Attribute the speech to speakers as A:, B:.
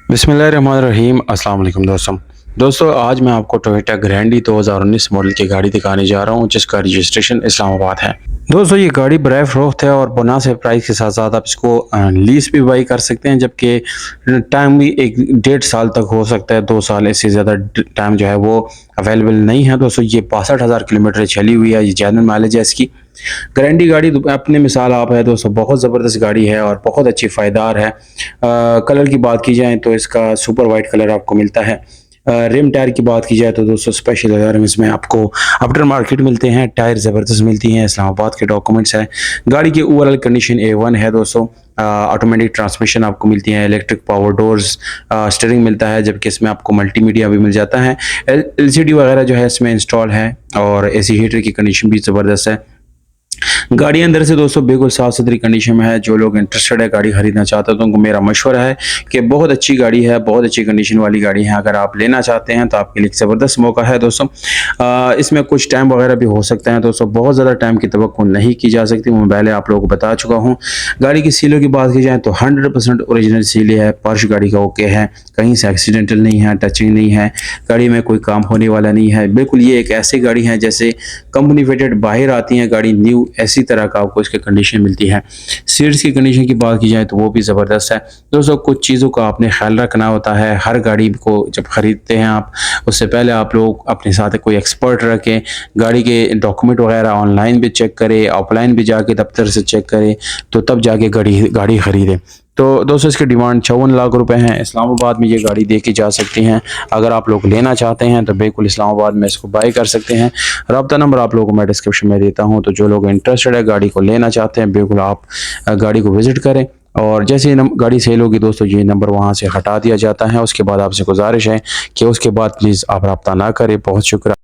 A: बिस्मिल्लाहिर्रहमानिर्रहीम। अस्सलाम वालेकुम दोस्तों आज मैं आपको टोयोटा ग्रैंडी 2019 मॉडल की गाड़ी दिखाने जा रहा हूं जिसका रजिस्ट्रेशन इस्लामाबाद है। दोस्तों ये गाड़ी बराए फरोख्त है और मुनासिब प्राइस के साथ साथ आप इसको लीज भी बाई कर सकते हैं, जबकि टाइम भी 1-1.5 साल तक हो सकता है, 2 साल, इससे ज़्यादा टाइम जो है वो अवेलेबल नहीं है। दोस्तों ये 62,000 किलोमीटर चली हुई है, ये जेन्युइन माइलेज है इसकी। ग्रैंडी गाड़ी अपने मिसाल आप है दोस्तों, बहुत ज़बरदस्त गाड़ी है और बहुत अच्छी फ़ायदार है। कलर की बात की जाए तो इसका सुपर वाइट कलर आपको मिलता है। रिम टायर की बात की जाए तो दोस्तों स्पेशल रिम इसमें आपको आफ्टर मार्केट मिलते हैं, टायर ज़बरदस्त मिलती हैं, इस्लामाबाद के डॉक्यूमेंट्स हैं। गाड़ी की ओवरऑल कंडीशन A1 है दोस्तों। ऑटोमेटिक ट्रांसमिशन आपको मिलती है, इलेक्ट्रिक पावर डोर्स, स्टीयरिंग मिलता है, जबकि इसमें आपको मल्टीमीडिया भी मिल जाता है। LCD वगैरह जो है इसमें इंस्टॉल है और AC हीटर की कंडीशन भी ज़बरदस्त है। गाड़ी अंदर से दोस्तों बिल्कुल साफ सुथरी कंडीशन में है। जो लोग इंटरेस्टेड है गाड़ी खरीदना चाहते हैं तो उनको मेरा मशवरा है कि बहुत अच्छी गाड़ी है, बहुत अच्छी कंडीशन वाली गाड़ी है। अगर आप लेना चाहते हैं तो आपके लिए ज़बरदस्त मौका है दोस्तों। इसमें कुछ टाइम वगैरह भी हो सकते हैं दोस्तों, बहुत ज़्यादा टाइम की तवक्को नहीं की जा सकती, वो मैं पहले आप लोगों को बता चुका हूँ। गाड़ी की सीलों की बात की जाए तो 100% ओरिजिनल सीलें है, फर्श गाड़ी का ओके है, कहीं से एक्सीडेंटल नहीं है, टचिंग नहीं है, गाड़ी में कोई काम होने वाला नहीं है। बिल्कुल ये एक ऐसी गाड़ी है जैसे कंपनी फिटेड बाहर आती है गाड़ी न्यू, ऐसी तरह का आपको इसकी कंडीशन मिलती है। सीट्स की कंडीशन की बात की जाए तो वो भी ज़बरदस्त है दोस्तों। कुछ चीज़ों का आपने ख्याल रखना होता है, हर गाड़ी को जब ख़रीदते हैं आप, उससे पहले आप लोग अपने साथ कोई एक्सपर्ट रखें, गाड़ी के डॉक्यूमेंट वगैरह ऑनलाइन भी चेक करें, ऑफलाइन भी जाके दफ्तर से चेक करें, तो तब जाके गाड़ी ख़रीदें। तो दोस्तों इसकी डिमांड 54 लाख रुपए हैं। इस्लामाबाद में ये गाड़ी देखी जा सकती हैं। अगर आप लोग लेना चाहते हैं तो बिल्कुल इस्लामाबाद में इसको बाई कर सकते हैं। रब्ता नंबर आप लोगों को मैं डिस्क्रिप्शन में देता हूं, तो जो लोग इंटरेस्टेड है गाड़ी को लेना चाहते हैं बिल्कुल आप गाड़ी को विज़िट करें। और जैसे ही गाड़ी सेल होगी दोस्तों ये नंबर वहां से हटा दिया जाता है। उसके बाद आपसे गुजारिश है कि उसके बाद प्लीज़ आप रब्ता ना करें। बहुत शुक्रिया।